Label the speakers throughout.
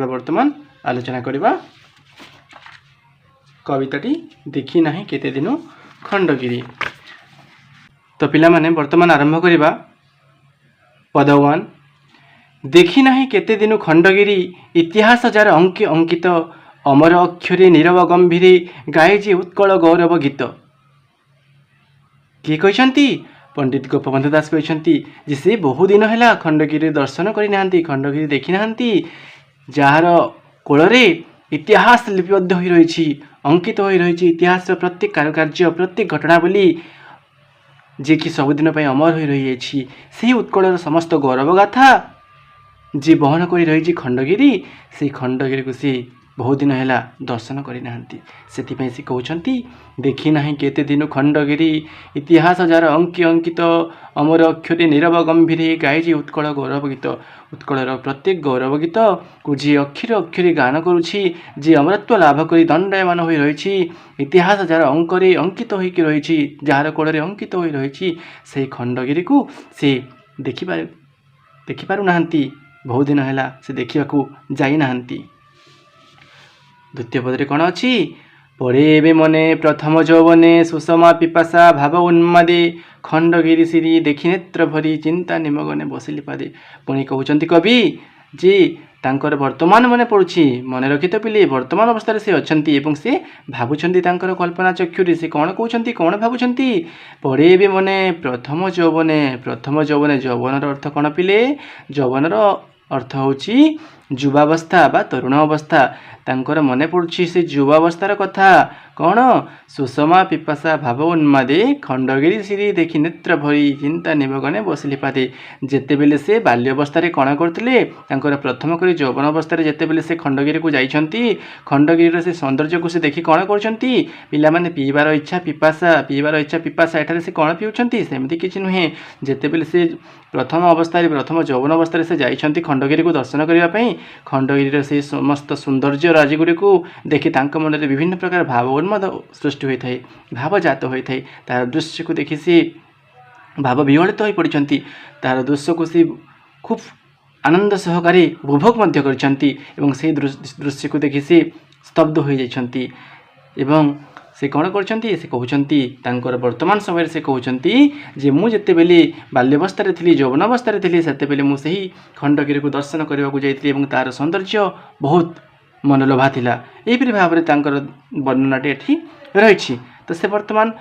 Speaker 1: वर्तमान आलोचना करवा कविताटी देखी नहीं केते दिनु खंडगिरी। तो पिला माने वर्तमान आरंभ करवा पद 1। देखी नहीं केते दिनु खंडगिरी इतिहास जार अंके अंकित अमर अक्षरे नीरव गंभीर गाएजी उत्कल गौरव गीत। किए कहते पंडित गोपबंधु दास कहते जे से बहु दिन है खंडगिरी दर्शन करना खंडगिरी देखी ना जार कोଳରେ इतिहास लिपिबद्ध हो रही अंकित हो रही इतिहास प्रत्येक कारुकार्य प्रत्येक घटनावली जे कि सबुदिन अमर हो रही है से उत्कलर समस्त गौरव गाथा जी बहन कर रही खंडगिरी से खंडगिरी को सी बहुत दिन है दर्शन करना से कहते देखी ना केते दिन खंडगिरी इतिहास जार अंकी अंकित अमर अक्षरे नीरव गंभीर गायजी उत्कल गौरव गीत। उत्कलर प्रत्येक गौरव गीत को जी अक्षरे अक्षरे गान करुछि जी अमरत्व लाभ कर दंडायमान हो रही इतिहास जार अंकरे अंकित हो रही जार कोଳରେ अंकित हो रही से खंडगिरी को से देखि पारु नाहंती बहुत दिन है से देखा जाई नाहंती। द्वितीय पदरे कौन अच्छी पढ़े एवं मने प्रथम यौवने सुषमा पिपासा भाव उन्मादे खंडगिरी श्री देखि नेत्र भरी चिंता निमगने बसिली पादे। पुणी कहते कवि जी तांकर वर्तमान मन पड़ुछि मन रखी तो पिले वर्तमान अवस्था से अच्छी एवं से भावुंट कल्पना चक्षुरी से कौन कहते कौन भावुंट पढ़े एवं मने प्रथम यौवने यौवनर अर्थ कौन पिले यौवनर अर्थ होची युवावस्था बा तरुण अवस्था तांकर मने पड़ुछि से युवावस्थार कथा कौन सुषमा पिपासा भाव उन्मादे खंडगिरी श्री देखि नेत्र भरी चिंता निमगने बसिली पादे। जेतेबेले से बाल्यवस्था कौन करते प्रथम कर यौवन अवस्था जेतेबेले से खंडगिरी को जाइछंती खंडगिरी से सौंदर्य को से देखि कौन करछंती पिला माने पीबार इच्छा पिपासा एठारे से कौन पिउछंती सेमती किछि नुहे। जेतेबेले से प्रथम यौवन अवस्था से जाइछंती खंडगिरी को दर्शन करबा पई खंडगिरी से समस्त सौंदर्य राजगुड़ी को देखि तांक मन में विभिन्न प्रकार भाव उन्माद सृष्टि होता है भाव जात होता है तार दृश्य को देखि सी भाव विहलित हो पड़ती तार दृश्य को सी खूब आनंद सहकारी उपभोग मध्य करछंती एवं से दृश्य को देखि सी स्तब्ध हो जाइछंती एवं से कौन करछंती से कहउछंती तांकर वर्तमान समय से कहउछंती जे मु जेतेबेले बाल्यवस्था थी यौवन अवस्था थी सेतेबेले मु सही खंडगिरी को दर्शन करने को जाइଥିଲି एवं तार सौंदर्य बहुत मनलोभा थिला एपरि भाव में तांकर वर्णनाटी एठी रही। तो से वर्तमान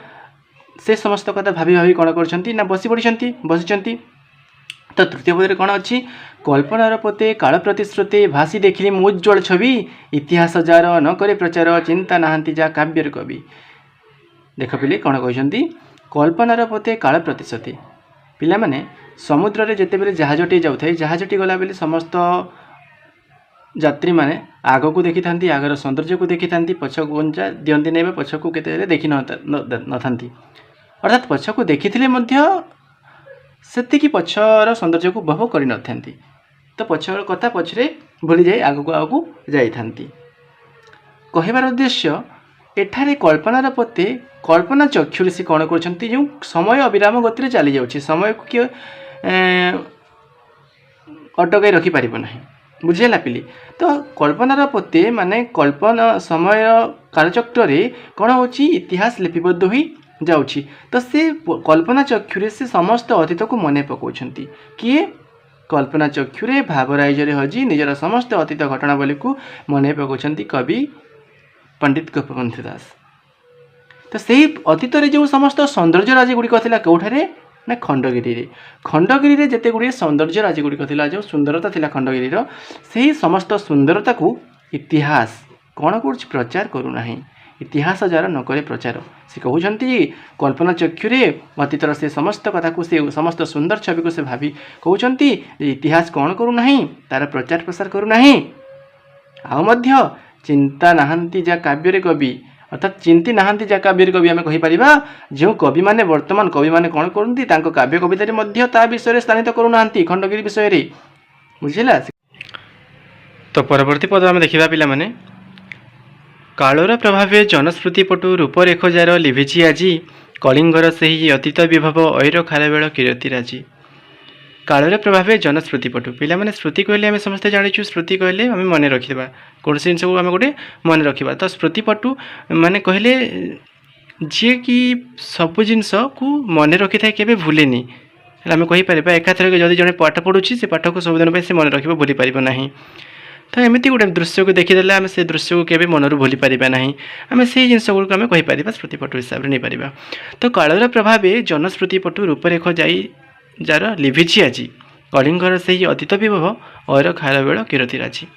Speaker 1: से समस्त कथा भाभी भाभी कौन करछंती ना बसी पड़िछंती। तो तृतीय पदे कौन अच्छी कल्पनार पोते काल प्रतिश्रुते भासी देखिली मुज्ज्वल छवि इतिहास जार न करे प्रचार चिंता नाहांती जा काव्यर कवि। देख पिले कौन कहते कल्पनार पोते काल प्रतिश्रुति पिला माने समुद्र रे जेतेबेले जहाजटी जाउथाय जहाजटी गला बेले समस्त यात्री माने आग को देखि थांती आगर सौंदर्य को देखि थांती पछ गुंजा दियंती नै पछ को केते देखि न थांती अर्थात पछ को देखिथिले मध्य सेतिकी पछर सौंदर्य को उपभोग करि न थांती तो पछर कथा पछरे भूली जाई आगको जाई थांती। कहबार उद्देश्य एठारे कल्पनार पते कल्पना चक्षुरे से कौन करछंती जो समय अविराम गति चली जाउछि समय को किए अटकाई रखि पारिबो नाही बुझेला पिली। तो कल्पनार पोते माने कल्पना समय कालचक्र कौन होची इतिहास लिपिबद्ध हुई जाउछि। तो से कल्पना चक्षुरे से समस्त अतीत को मने पकाउछंती किए कल्पना चक्षुरे भावराइजरे हजी निजर समस्त अतीत घटनावली को मने पकाउछंती कवि पंडित गोपबंधु दास। तो से अतीत जो समस्त सौंदर्य राजी गुड़िक था कौठारे ना खंडगिरी जेते गुड़े सौंदर्य राजी गुड़िक जो सुंदरता थिला खंडगिरी से ही समस्त सुंदरता को इतिहास कौन कर प्रचार करूना इतिहास जार न करे प्रचार से कहते कल्पना चक्षुरे अतीतर से समस्त कथा को से समस्त सुंदर छवि को से भावी कहते इतिहास कौन करूना तार प्रचार प्रसार करूना आ चिंता नाहांती जा काव्य कवि अर्थात चिंती नाहांती जा काव्य कवि आम कहीपर जो कवि माने वर्तमान कवि माने कौन करती काव्य कविता विषय स्थानित करूना खंडगिरी विषय बुझेगा। तो परवर्ती पद आम देखा पिला माने कालर प्रभावे जनस्मृति पटु रूपरेख जार लिभिछि आजी कलिंगर सही अतीत विभव ऐर खालबेल किरती राजी। कालर प्रभाव जनस्मृति पटु पे स्मृति कहले आम समस्ते जाचु स्मृति कहले आम मन रखा कौन जिन को आम गोटे मन रखा तो स्मृति पटु माने कहले जी कि सब जिनस को मन रखी था केवे भूलेनी आम कहीपर एकाथर जदि जड़े पाठ पढ़ुची से पाठ को सबुदिन से मन रखा भूली पार ना तो एमती गोटे दृश्य को देखीदे आम से दृश्य को केवे मन भूली पारा ना आम से जिन गुड़ आम कहीपर स्मृतिपटु हिसाब से नहीं पार तो कालर प्रभाव जनस्मृतिपटु रूपरेख जाई जार लिभिछि आज कलिंगर से ही अतीत विभव और खारवेल किरती राजी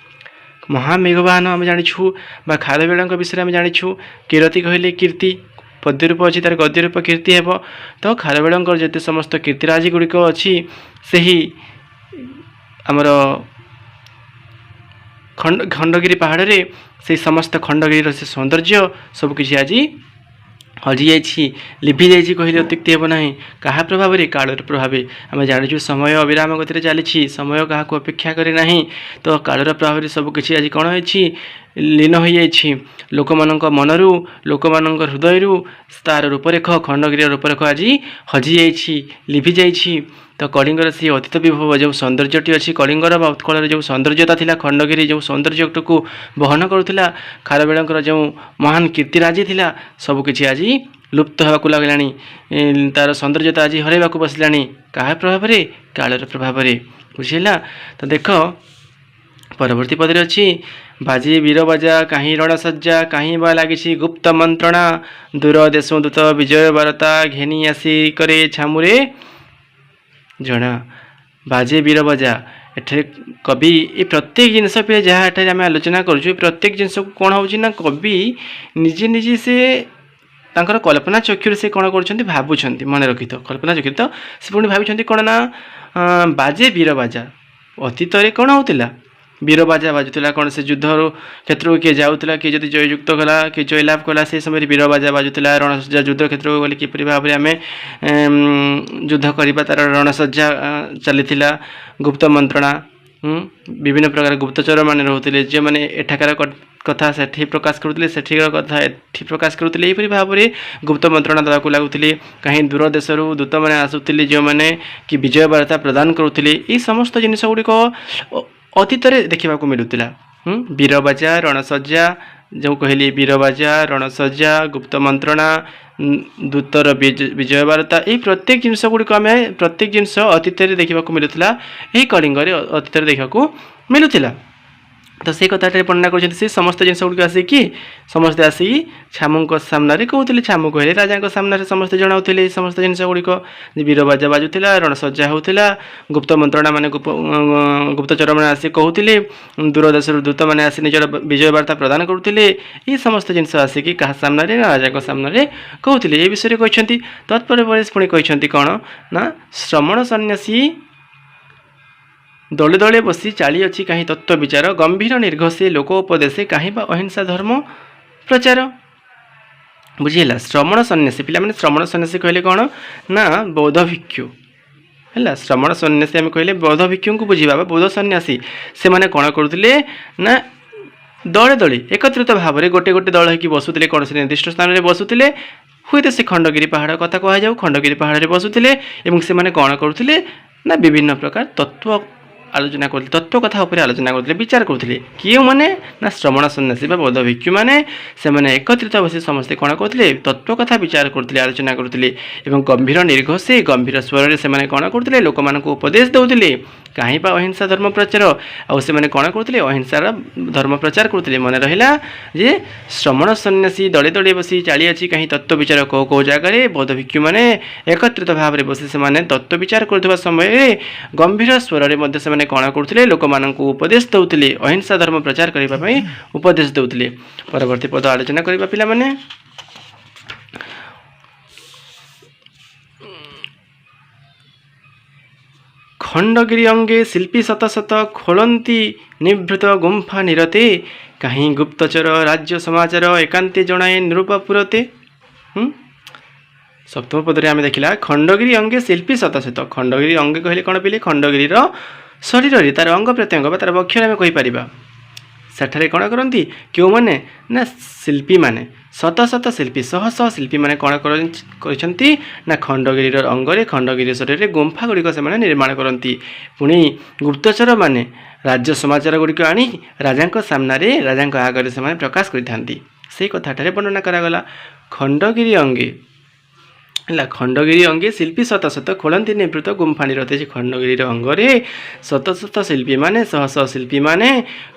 Speaker 1: महामेघवाहन आम जाचु खारवेल विषय आम जाचु किरती कहले कीर्ति पद्य रूप अच्छी तार गद्य रूप कीर्ति हे तो खारवेल जिते समस्त कीर्तिराजी गुड़िक अच्छी से ही आमर खंडगिरी पहाड़ रे से समस्त खंडगिरी से सौंदर्य सबकि आज हजि जाइए लिभि जाइए कहले अत्युक्ति हे ना क्या प्रभाव कालर प्रभाव आम जाचु समय अविराम गति चली समय क्या अपेक्षा करे ना तो कालर प्रभाव सबकि आज कौन हो लीन हो जाइए लोक मान मनरू लोक मान हृदय तार रूपरेख खंडगिरी रूपरेख आज हजि जाइए लिभि जाइए तो कलिंगर से अतीत विभव जो सौंदर्यटी अच्छी कलिंगर उत्कल जो सौंदर्यता थिला खंडगिरी जो सौंदर्य को बहन करुला खारवेल जो महान कीर्तिराजी थिला सबकि आज लुप्त होगा लगलानी तार सौंदर्यता आज हरैवा बसलानी क्या प्रभाव कालर प्रभाव बुझेगा तो देख परवर्ती पदरे अच्छी बाजी वीर बाजा कहीं रणसज्जा कहीं बा लगी गुप्त मंत्रणा दूर देश दूत विजय वार्ता घेनी आसी करे छामुरे जना बाजे वीर बजा एठे कवि ये प्रत्येक जिनस पे जहाँ एठारे आम आलोचना करूँ प्रत्येक जिनस को कौन हो कवि निजे निजे से तांकर कल्पना चक्षुर से कौन कर भावुंट मन रखी तो कल्पना चक्षु तो से पुणी भाई कौन ना बाजे वीर बाजा अतीत कौन होता वीर बाजा बाजुला कौन से युद्ध क्षेत्र को किए जाऊला किए जब जययुक्त कला कि जयलाभ कला से समय वीर बाजा बाजुला रणसज्जा युद्ध क्षेत्र को गले किपरि भाव में आम युद्ध करवा तार रणसज्जा चली गुप्त मंत्रणा विभिन्न प्रकार गुप्तचर मान रोते जो मैंने एठाकार कथा से प्रकाश करुले सेठिकार कथा एठी प्रकाश करुले यहीपरि भाव में गुप्त मंत्रणा देवाक लगुले कहीं दूर देश दूत मैंने आसुले जो मैंने कि विजय वार्ता प्रदान करुले ये समस्त जिनिस गुड़िक अतीत देखा मिलूला वीर बाजा रणसज्जा जो कहली वीर बाजा रणसज्जा गुप्त मंत्रणा दूतर विजय वार्ता ये प्रत्येक जिनस गुड़िक आम प्रत्येक जिनस अतीत देखा मिलूला यही कलिंग अतीत देखा मिलूला तो से कथा वर्णना कर समस्त जिन गुड़िक आसिकी समस्ते आसिक छामू सामने कहते छामू कहले राजा सामने समस्ते जनाऊे समस्त जिन गुड़िक वीर बाजा बाजुला रणसज्जा होता गुप्त मंत्रणा मान गुप्तचर मैंने आसिक कहते दूर देश दूत मैंने आसी निजर विजय वार्ता प्रदान करुले ये समस्त जिन आसिक क्या सामने राजा सामने कहते ये विषय कहते तत्पर पुणी कहते कौन ना श्रमण सन्यासी दले दले बसी चाली अच्छी कहीं तत्व विचार गंभीर निर्घसे लोकोपदेशे कहीं अहिंसा धर्म प्रचार बुझीला श्रमण सन्यासी पिला माने श्रमण सन्यासी कहले कौन ना बौद्ध भिक्षु है श्रमण सन्यासी आम कहले बौद्ध भिक्षु को बुझा बौद्ध सन्यासी से माने कौन करुले ना दले दले एकत्रित भाव में गोटे गोटे दल होकर बसुले कौन से निर्दिष्ट स्थान में बसुले हुए तो से खंडगिरी पहाड़ कथा कहुँ खंडगिरी पहाड़ में बसुले से माने कौन करुले ना विभिन्न प्रकार तत्व आलोचना करते तत्व कथा उपर आलोचना करते विचार करते किए मैंने ना श्रमण सन्यासी बौद्ध भिक्षु मैंने से मैंने एकत्रित बसी समस्ते कौन करते तत्व कथा विचार करते आलोचना करते गंभीर निर्घसे गंभीर स्वर से मैंने कौन करते लोक मान उपदेश दौले कहीं अहिंसा धर्म प्रचार आउ से कौन करते अहिंसार धर्म प्रचार करते मन रहा जे श्रमण सन्यासी दले दले बसी चाली अच्छी कहीं तत्व विचार कौ कौ जगार बौद्ध भिक्षु मैंने एकत्रित भाव में बसी से तत्व विचार कर समय गंभीर स्वर में कौन करते लोक मान उपदेश दौले अहिंसा धर्म प्रचार करने उपदेश दौले परवर्ती पद आलोचना करवा पिला माने खंडगिरी अंगे शिल्पी शत शत खोलती निभृत गुंफा निरते कहीं गुप्तचर राज्य समाचार एकांते जनाए निरूपपुरते सप्तम पदरे आम देखला खंडगिरी अंगे शिल्पी शत शत खंडगिरी अंगे कहले कौन पिले खंडगिरी शरीर तार अंग प्रत्यंग तार बक्षर आम कहीपर ସେଠାରେ କ'ଣ କରନ୍ତି କେଉଁମାନେ ନା ଶିଳ୍ପୀ ମାନେ ଶତ ଶତ ଶିଳ୍ପୀ ଶହ ଶହ ଶିଳ୍ପୀ ମାନେ କ'ଣ କରିଛନ୍ତି ନା ଖଣ୍ଡଗିରିର ଅଙ୍ଗରେ ଖଣ୍ଡଗିରି ଶରୀରରେ ଗୁମ୍ଫା ଗୁଡ଼ିକ ସେମାନେ ନିର୍ମାଣ କରନ୍ତି। ପୁଣି ଗୁପ୍ତଚର ମାନେ ରାଜ୍ୟ ସମାଚାର ଗୁଡ଼ିକ ଆଣି ରାଜାଙ୍କ ସାମ୍ନାରେ ରାଜାଙ୍କ ଆଗରେ ସେମାନେ ପ୍ରକାଶ କରିଥାନ୍ତି। ସେଇ କଥାଟାରେ ବର୍ଣ୍ଣନା କରାଗଲା। ଖଣ୍ଡଗିରି ଅଙ୍ଗେ ହେଲା ଖଣ୍ଡଗିରି ଅଙ୍ଗେ ଶିଳ୍ପୀ ଶତ ଶତ ଖୋଳନ୍ତି ନିବୃତ ଗୁମ୍ଫା ନିରତେ। ସେ ଖଣ୍ଡଗିରିର ଅଙ୍ଗରେ ଶତ ଶତ ଶିଳ୍ପୀମାନେ ଶହ ଶହ ଶିଳ୍ପୀମାନେ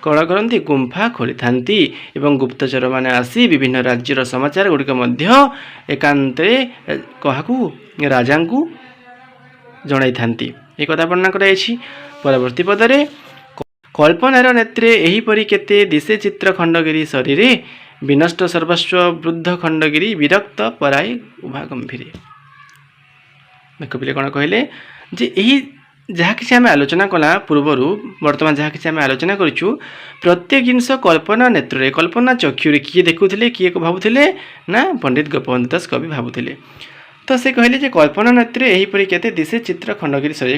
Speaker 1: କ'ଣ କରନ୍ତି ଗୁମ୍ଫା ଖୋଳିଥାନ୍ତି ଏବଂ ଗୁପ୍ତଚରମାନେ ଆସି ବିଭିନ୍ନ ରାଜ୍ୟର ସମାଚାର ଗୁଡ଼ିକ ମଧ୍ୟ ଏକାନ୍ତରେ କାହାକୁ ରାଜାଙ୍କୁ ଜଣାଇଥାନ୍ତି। ଏ କଥା ବର୍ଣ୍ଣନା କରାଯାଇଛି। ପରବର୍ତ୍ତୀ ପଦରେ କଳ୍ପନାର ନେତ୍ରେ ଏହିପରି କେତେ ଦିଶେ ଚିତ୍ର ଖଣ୍ଡଗିରି ଶରୀରେ ବିନଷ୍ଟ ସର୍ବସ୍ୱ ବୃଦ୍ଧ ଖଣ୍ଡଗିରି ବିରକ୍ତ ପରାଇ ଉଭା ଗମ୍ଭୀରେ। କବିଲେ କ'ଣ କହିଲେ ଯେ ଏହି ଯାହା କିଛି ଆମେ ଆଲୋଚନା କଲା ପୂର୍ବରୁ ବର୍ତ୍ତମାନ ଯାହା କିଛି ଆମେ ଆଲୋଚନା କରିଛୁ ପ୍ରତ୍ୟେକ ଜିନିଷ କଳ୍ପନା ନେତ୍ରରେ କଳ୍ପନା ଚକ୍ଷୁରେ କିଏ ଦେଖୁଥିଲେ କିଏ ଭାବୁଥିଲେ ନା ପଣ୍ଡିତ ଗୋପବନ୍ଧୁ ଦାସ କବି ଭାବୁଥିଲେ। ତ ସେ କହିଲେ ଯେ କଳ୍ପନା ନେତ୍ରରେ ଏହିପରି କେତେ ଦିଶେ ଚିତ୍ର ଖଣ୍ଡଗିରି ଶରୀର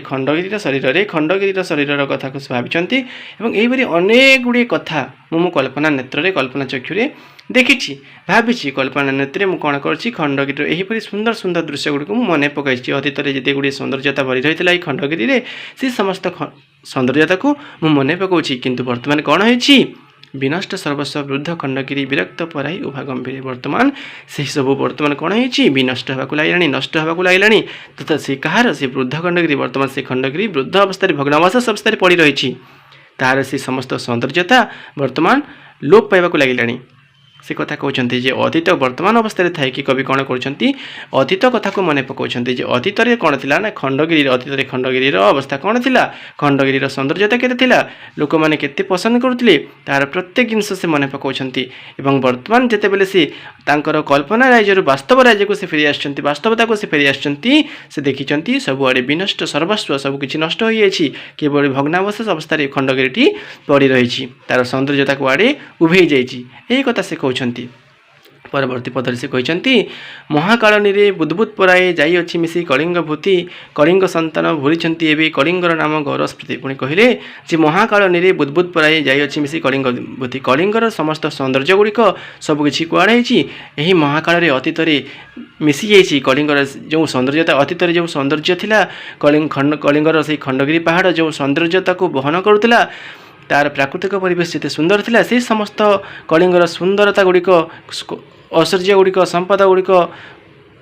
Speaker 1: ଖଣ୍ଡଗିରିର ଶରୀରର କଥାକୁ ସେ ଭାବିଛନ୍ତି ଏବଂ ଏହିପରି ଅନେକ ଗୁଡ଼ିଏ କଥା ମୁଁ କଳ୍ପନା ନେତ୍ରରେ କଳ୍ପନା ଚକ୍ଷୁରେ ଦେଖିଛି ଭାବିଛି। କଳ୍ପନା ନେତ୍ରରେ ମୁଁ କ'ଣ କରିଛି ଖଣ୍ଡଗିରିର ଏହିପରି ସୁନ୍ଦର ସୁନ୍ଦର ଦୃଶ୍ୟ ଗୁଡ଼ିକୁ ମୁଁ ମନେ ପକାଇଛି। ଅତୀତରେ ଯେତେ ଗୁଡ଼ିଏ ସୌନ୍ଦର୍ଯ୍ୟତା ଭରି ରହିଥିଲା ଏହି ଖଣ୍ଡଗିରିରେ ସେ ସମସ୍ତ ସୌନ୍ଦର୍ଯ୍ୟତାକୁ ମୁଁ ମନେ ପକାଉଛି। କିନ୍ତୁ ବର୍ତ୍ତମାନ କ'ଣ ହେଇଛି ବିନଷ୍ଟ ସର୍ବସ୍ୱ ବୃଦ୍ଧ ଖଣ୍ଡଗିରି ବିରକ୍ତ ପରାଇ ଉଭା ଗମ୍ଭୀର। ବର୍ତ୍ତମାନ ସେହିସବୁ ବର୍ତ୍ତମାନ କ'ଣ ହେଇଛି ବିନଷ୍ଟ ହେବାକୁ ଲାଗିଲାଣି ନଷ୍ଟ ହେବାକୁ ଲାଗିଲାଣି। ତଥା ସେ କାହାର ସେ ବୃଦ୍ଧ ଖଣ୍ଡଗିରି ବର୍ତ୍ତମାନ ସେ ଖଣ୍ଡଗିରି ବୃଦ୍ଧ ଅବସ୍ଥାରେ ଭଗ୍ନାବଶେଷ ଅବସ୍ଥାରେ ପଡ଼ି ରହିଛି। ତାହାର ସେ ସମସ୍ତ ସୌନ୍ଦର୍ଯ୍ୟତା ବର୍ତ୍ତମାନ ଲୋପ ପାଇବାକୁ ଲାଗିଲାଣି। ସେ କଥା କହୁଛନ୍ତି ଯେ ଅତୀତ ବର୍ତ୍ତମାନ ଅବସ୍ଥାରେ ଥାଇକି କବି କ'ଣ କରୁଛନ୍ତି ଅତୀତ କଥାକୁ ମନେ ପକାଉଛନ୍ତି ଯେ ଅତୀତରେ କ'ଣ ଥିଲା ନା ଅତୀତରେ ଖଣ୍ଡଗିରିର ଅବସ୍ଥା କ'ଣ ଥିଲା ଖଣ୍ଡଗିରିର ସୌନ୍ଦର୍ଯ୍ୟତା କେତେ ଥିଲା ଲୋକମାନେ କେତେ ପସନ୍ଦ କରୁଥିଲେ ତାହାର ପ୍ରତ୍ୟେକ ଜିନିଷ ସେ ମନେ ପକାଉଛନ୍ତି। ଏବଂ ବର୍ତ୍ତମାନ ଯେତେବେଳେ ସେ ତାଙ୍କର କଳ୍ପନା ରାଜ୍ୟରୁ ବାସ୍ତବ ରାଜ୍ୟକୁ ସେ ଫେରି ଆସିଛନ୍ତି ବାସ୍ତବତାକୁ ସେ ଫେରି ଆସିଛନ୍ତି ସେ ଦେଖିଛନ୍ତି ସବୁଆଡ଼େ ବିନଷ୍ଟ ସର୍ବସ୍ୱ ସବୁକିଛି ନଷ୍ଟ ହୋଇଯାଇଛି କେବଳ ଭଗ୍ନାବଶେଷ ଅବସ୍ଥାରେ ଖଣ୍ଡଗିରିଟି ପଡ଼ି ରହିଛି ତାର ସୌନ୍ଦର୍ଯ୍ୟତାକୁ ଆଡ଼େ ଉଭେଇ ଯାଇଛି। ଏହି କଥା ସେ କହୁଛନ୍ତି। ପରବର୍ତ୍ତୀ ପଦରେ ସେ କହିଛନ୍ତି ମହାକାଳନୀରେ ବୁଦ୍ବୁଦ୍ ପରାଏ ଯାଇଅଛି ମିଶି କଳିଙ୍ଗ ଭୂତି କଳିଙ୍ଗ ସନ୍ତାନ ଭୁଲିଛନ୍ତି ଏବେ କଳିଙ୍ଗର ନାମ ଗୌରବ ସ୍ମୃତି। ପୁଣି କହିଲେ ଯେ ମହାକାଳନୀରେ ବୁଦ୍ବୁଦ୍ ପରାଏ ଯାଇଅଛି ମିଶି କଳିଙ୍ଗ ଭୂତି କଳିଙ୍ଗର ସମସ୍ତ ସୌନ୍ଦର୍ଯ୍ୟ ଗୁଡ଼ିକ ସବୁକିଛି କୁଆଡ଼େ ହେଇଛି ଏହି ମହାକାଳରେ ଅତୀତରେ ମିଶିଯାଇଛି। କଳିଙ୍ଗର ଯେଉଁ ସୌନ୍ଦର୍ଯ୍ୟତା ଅତୀତରେ ଯେଉଁ ସୌନ୍ଦର୍ଯ୍ୟ ଥିଲା କଳିଙ୍ଗର ସେହି ଖଣ୍ଡଗିରି ପାହାଡ଼ ଯେଉଁ ସୌନ୍ଦର୍ଯ୍ୟତାକୁ ବହନ କରୁଥିଲା ତାର ପ୍ରାକୃତିକ ପରିବେଶ ଯେତେ ସୁନ୍ଦର ଥିଲା ସେ ସମସ୍ତ କଳିଙ୍ଗର ସୁନ୍ଦରତା ଗୁଡ଼ିକ ଐଶ୍ୱର୍ଯ୍ୟ ଗୁଡ଼ିକ ସମ୍ପଦ ଗୁଡ଼ିକ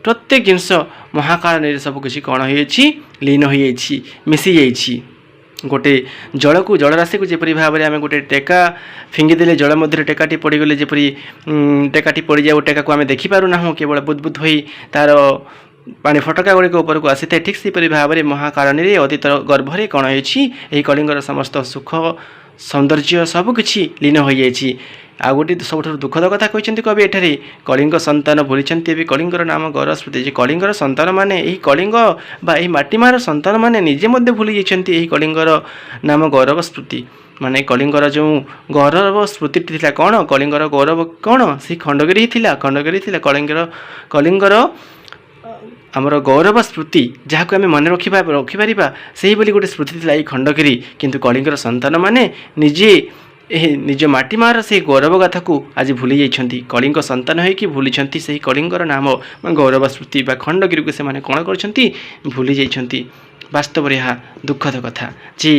Speaker 1: ପ୍ରତ୍ୟେକ ଜିନିଷ ମହାକାଳନୀରେ ସବୁକିଛି କ'ଣ ହୋଇଯାଇଛି ଲୀନ ହୋଇଯାଇଛି ମିଶିଯାଇଛି। ଗୋଟେ ଜଳକୁ ଜଳରାଶିକୁ ଯେପରି ଭାବରେ ଆମେ ଗୋଟେ ଟେକା ଫିଙ୍ଗିଦେଲେ ଜଳ ମଧ୍ୟରେ ଟେକାଟି ପଡ଼ିଗଲେ ଯେପରି ଟେକାଟି ପଡ଼ିଯାଉ ଟେକାକୁ ଆମେ ଦେଖିପାରୁନାହୁଁ କେବଳ ବୁଦବୁଦ ହୋଇ ତାର ପାଣି ଫଟକା ଗୁଡ଼ିକ ଉପରକୁ ଆସିଥାଏ ଠିକ୍ ସେହିପରି ଭାବରେ ମହାକାଳନୀରେ ଅତୀତ ଗର୍ଭରେ କ'ଣ ହେଇଛି ଏହି କଳିଙ୍ଗର ସମସ୍ତ ସୁଖ ସୌନ୍ଦର୍ଯ୍ୟ ସବୁକିଛି ଲୀନ ହୋଇଯାଇଛି। ଆଉ ଗୋଟିଏ ସବୁଠାରୁ ଦୁଃଖଦ କଥା କହିଛନ୍ତି କବି ଏଠାରେ କଳିଙ୍ଗ ସନ୍ତାନ ଭୁଲିଛନ୍ତି ଏବେ କଳିଙ୍ଗର ନାମ ଗୌରବ ସ୍ମୃତି ଯେ କଳିଙ୍ଗର ସନ୍ତାନମାନେ ଏହି କଳିଙ୍ଗ ବା ଏହି ମାଟିମାର ସନ୍ତାନମାନେ ନିଜେ ମଧ୍ୟ ଭୁଲି ଯାଇଛନ୍ତି ଏହି କଳିଙ୍ଗର ନାମ ଗୌରବ ସ୍ମୃତି ମାନେ କଳିଙ୍ଗର ଯେଉଁ ଗୌରବ ସ୍ମୃତିଟି ଥିଲା କ'ଣ କଳିଙ୍ଗର ଗୌରବ କ'ଣ ସେହି ଖଣ୍ଡଗିରି ଥିଲା କଳିଙ୍ଗର ଆମର ଗୌରବ ସ୍ମୃତି ଯାହାକୁ ଆମେ ମନେ ରଖିପାରିବା ସେହିଭଳି ଗୋଟେ ସ୍ମୃତି ଥିଲା ଏହି ଖଣ୍ଡଗିରି। କିନ୍ତୁ କଳିଙ୍ଗର ସନ୍ତାନମାନେ ନିଜେ ଏହି ନିଜ ମାଟି ମାର ସେହି ଗୌରବ ଗାଥାକୁ ଆଜି ଭୁଲି ଯାଇଛନ୍ତି କଳିଙ୍ଗ ସନ୍ତାନ ହୋଇକି ଭୁଲିଛନ୍ତି ସେହି କଳିଙ୍ଗର ନାମ ଗୌରବ ସ୍ମୃତି ବା ଖଣ୍ଡଗିରିକୁ ସେମାନେ କ'ଣ କରିଛନ୍ତି ଭୁଲି ଯାଇଛନ୍ତି। ବାସ୍ତବରେ ଏହା ଦୁଃଖଦ କଥା ଯେ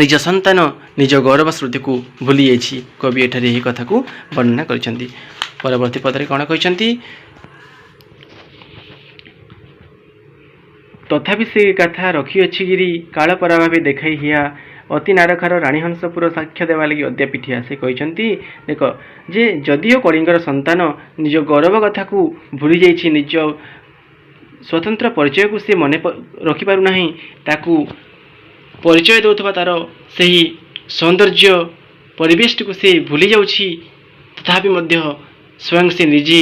Speaker 1: ନିଜ ସନ୍ତାନ ନିଜ ଗୌରବ ସ୍ମୃତିକୁ ଭୁଲି ଯାଇଛି। କବି ଏଠାରେ ଏହି କଥାକୁ ବର୍ଣ୍ଣନା କରିଛନ୍ତି। ପରବର୍ତ୍ତୀ ପଦରେ କ'ଣ କହିଛନ୍ତି ତଥାପି ସେ ଗାଥା ରଖିଅଛି ଗିରି କାଳ ପରାଭାବେ ଦେଖାଇ ହିଆ ଅତି ନାରଖାର ରାଣୀହଂସପୁର ସାକ୍ଷ୍ୟ ଦେବା ଲାଗି ଅଦ୍ୟାପିଠିଆ। ସେ କହିଛନ୍ତି ଦେଖ ଯେ ଯଦିଓ କଳିଙ୍ଗର ସନ୍ତାନ ନିଜ ଗୌରବ କଥାକୁ ଭୁଲି ଯାଇଛି ନିଜ ସ୍ୱତନ୍ତ୍ର ପରିଚୟକୁ ସେ ମନେ ରଖିପାରୁନାହିଁ ତାକୁ ପରିଚୟ ଦେଉଥିବା ତାର ସେହି ସୌନ୍ଦର୍ଯ୍ୟ ପରିବେଶଟିକୁ ସେ ଭୁଲି ଯାଉଛି ତଥାପି ମଧ୍ୟ ସ୍ୱୟଂ ସେ ନିଜେ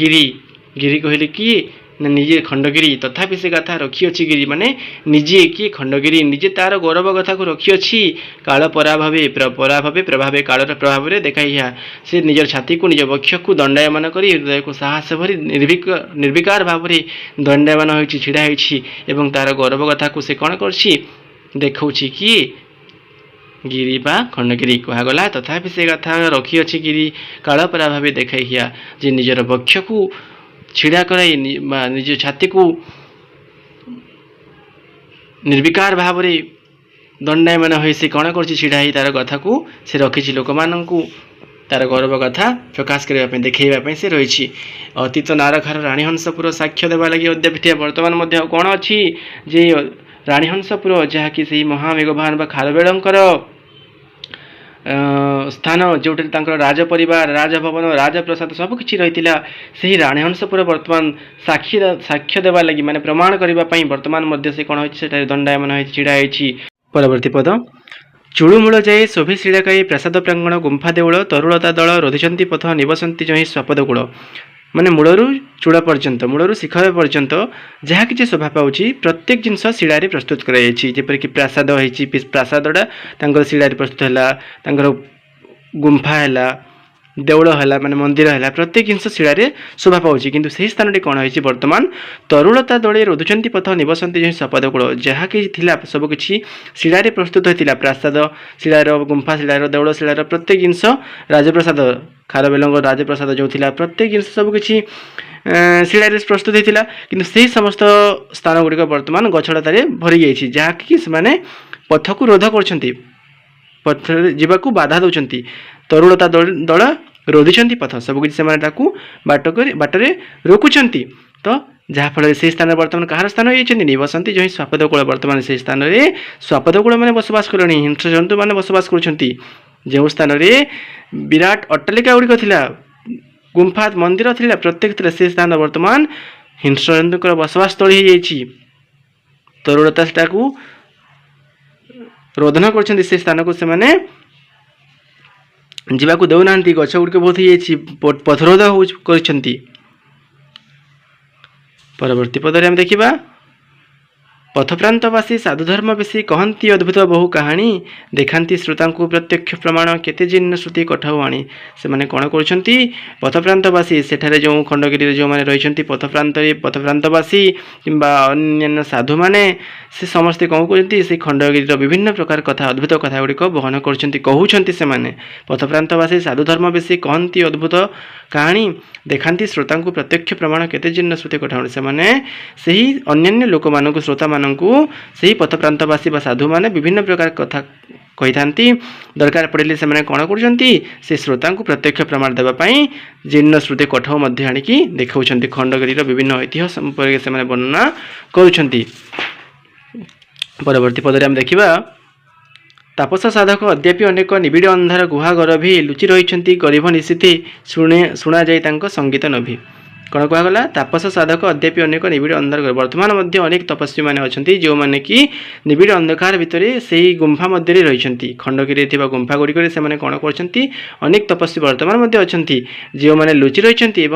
Speaker 1: ଗିରି କହିଲେ କିଏ ନା ନିଜେ ଖଣ୍ଡଗିରି ତଥାପି ସେ କଥା ରଖିଅଛି ଗିରି ମାନେ ନିଜେ କିଏ ଖଣ୍ଡଗିରି ନିଜେ ତାର ଗୌରବ କଥାକୁ ରଖିଅଛି କାଳ ପ୍ରଭାବେ କାଳର ପ୍ରଭାବରେ ଦେଖାଇଆ ସେ ନିଜର ଛାତିକୁ ନିଜ ବକ୍ଷକୁ ଦଣ୍ଡାୟମାନ କରି ହୃଦୟକୁ ସାହସ ଭରି ନିର୍ବିକାର ଭାବରେ ଦଣ୍ଡାୟମାନ ହୋଇଛି ଛିଡ଼ା ହୋଇଛି ଏବଂ ତାର ଗୌରବ କଥାକୁ ସେ କ'ଣ କରୁଛି ଦେଖାଉଛି କିଏ गिरी बा खंडगिरी कहगला तथापि से कथा रखी अच्छी गिरी कालपरा भाव देखा जे निजर बक्ष को छिड़ा कराई निज छाती को निर्विकार भाव दंडायमान हो सी कण कर छिड़ा तार कथा को से रखी लोक मानू तार गौरव कथा प्रकाश करने देखा से रही अतीत नारखार राणीहंसपुर साक्ष्य देवा लगी अद्यापिठिया बर्तमान कौन अच्छी जे राणीहंसपुर जहाँकि से महामेघवान बा खारवेलंकर स्थान जो राजपरिवार राजभवन राजप्रसाद सबकि रही से राणीहंसपुर बर्तमान साक्ष्य देवा लगी माने प्रमाण करने बर्तमान से कौन हो दंडायमान छिड़ा परवर्ती पद चूड़मूल जाए शोभि श्रीड़ाकाई प्रसाद प्रांगण गुंफा देउल तरुलता दल रोधिचंती पथ निवसंती जही स्वापद कूल माने मूलरू चूड़ा पर्यंत मूलरू शिखर पर्यंत जहाँ कि शोभा पाँच प्रत्येक जिनस शिड़ारे प्रस्तुत करपरिक प्रासाद होती प्रासादटा शिड़ारे प्रस्तुत है गुंफा है देउल है माने मंदिर है प्रत्येक जिनस शिड़ारे शोभा पाँच किंतु से स्थान कौन हो बर्तमान तरुलता दले रोधुचंती पथ निवसंती जो सपद कूल जहाँ कि सबकि शिड़ारे प्रस्तुत होता प्रासाद शिड़ार गुंफा शिड़ार देउल शिड़ार प्रत्येक जिनस राजप्रसाद खारवेलंग राजप्रसाद जो थिला प्रत्येक जिनस सबकि शिड़ारे प्रस्तुत होता किंतु से समस्त स्थान गुड़िक बर्तमान गछलतारे भरी जाइए जहाँकि से पथ को रोध कर पथ जावाक बाधा दौरान तरुलता दल रोधिचंती पथ सबकि से बाटरे रोकुचंती तो जहाँफल से स्थान बर्तमान कहार स्थान होती निवसंती जो स्वापद कूल बर्तमान से स्थान में स्वापद कूल मैंने बसवास कले हिंस जंतु मैंने बसवास कर स्थान में विराट अट्टालिका गुड़िक थिला गुंफा मंदिर थिला प्रत्येक से स्थान बर्तमान हिंस जंतुकर बसवास स्थली हो जाइए तरुलता से रोधन कर स्थान को से जीवाकू देना गछ गुड़िक बहुत ही पथरोध कर परवर्ती पदरे हम देखा पथप्रांतवासी साधुधर्म बेसी कहती अद्भुत बहु कहानी देखाती श्रोता को प्रत्यक्ष प्रमाण केते जिन्न श्रुति कठाऊ आनी से मैंने कौन कर पथप्रांतवासी सेठारे जो खंडगिरी जो मैंने रही पथप्रांतवासी किंबा अन्य साधु माने से समस्ते कौन कहते से खंडगिरी विभिन्न प्रकार कथा अद्भुत कथा गुड़िक बहन कहते से पथप्रांतवासी साधुधर्म बेसी कहती अद्भुत कहानी देखाती श्रोता को प्रत्यक्ष प्रमाण केते जिन्न श्रुति कठाऊ से अन्य लोक मान श्रोता मानू से पथप्रांतवासी साधु माने विभिन्न प्रकार कथा कही था दरकार पड़े से कौन कर श्रोता को प्रत्यक्ष प्रमाण देवाई जीर्ण श्रुति कठाऊ आणिकी देखा खंडगिरी विभिन्न ऐतिह्य संपर्क से वर्णना कर परवर्ती पदरे हम देखा तापस साधक अद्यापि अनेक निबिड़ अंधार गुहा गरभी लुचि रही गरीब निशिथि शुणा जाए संगीत नभी कौन कहगला तापस साधक अद्यापि अनेक निबिड़ अंधार वर्तमान अनेक तपस्वी मैंने अच्छा जो मैंने कि निबिड़ अंधकार भितर से गुंफा मध्य रही खंडगिरी गुंफा गुड़िक से कौन कर अनेक तपस्वी वर्तमान अच्छा जो मैंने लुचि रही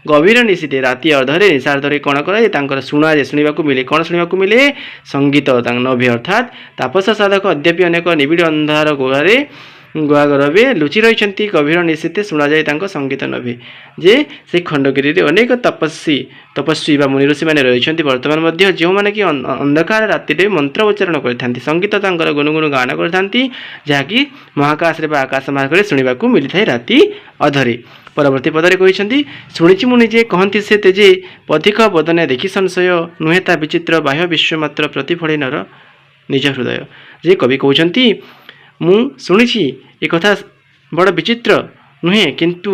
Speaker 1: गभीर निशिते राति अर्धरे निशार्धरे कौन कर शुणाए शुणा मिले कौन शुणा मिले संगीत नभी अर्थात तापस साधक अद्यापि अनेक निबिड़ अंधार गुहागरे लुचि रही गभीर निशिते शुणा जाए संगीत नभी जे से खंडगिरी अनेक तपस्वी मुनि ऋषि मैंने रही वर्तमान जो मैंने कि अंधकार राति मंत्र उच्चारण करते संगीत गुणगुण गान करते जहाँकि महाकाश आकाश मार्ग शुणा मिली था राति अधरे परवर्ती पदरे कहते शुणी मुनि जे कहती से तेजे पथिक बदने देखी संशय नुहे ता विचित्र बाह्य विश्व मात्र प्रतिफले नर निज हृदय जे कवि कहते मु शुणी ए कथा बड़ विचित्र नुहे किंतु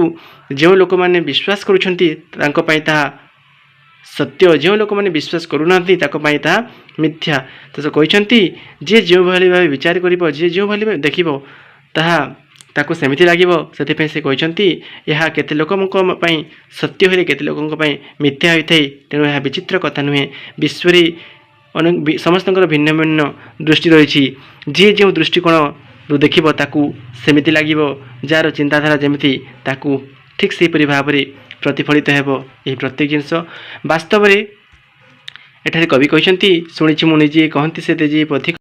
Speaker 1: जो लोक मैंने विश्वास करुँच सत्य जो लोक मैंने विश्वास करूना मिथ्या तो कहते जे जो भाई भाव विचार कर जो भाई देख ताकू सेमती लगे से कहते यह केते लोक सत्य हुए केते लोक मिथ्या होता है तेणु यह विचित्र कथा नुहे विश्व समस्त भिन्न भिन्न दृष्टि रही जी जो दृष्टिकोण देखिबो ताकू सेमिति लागिबो जार चिंताधारा जेमिति ताकू ठीक सेपरि भाव में प्रतिफलित हेबो यही प्रत्येक जिनस वास्तव में एठारे कवि कहते शुणी मुनि जी कहती से तेजी पथिक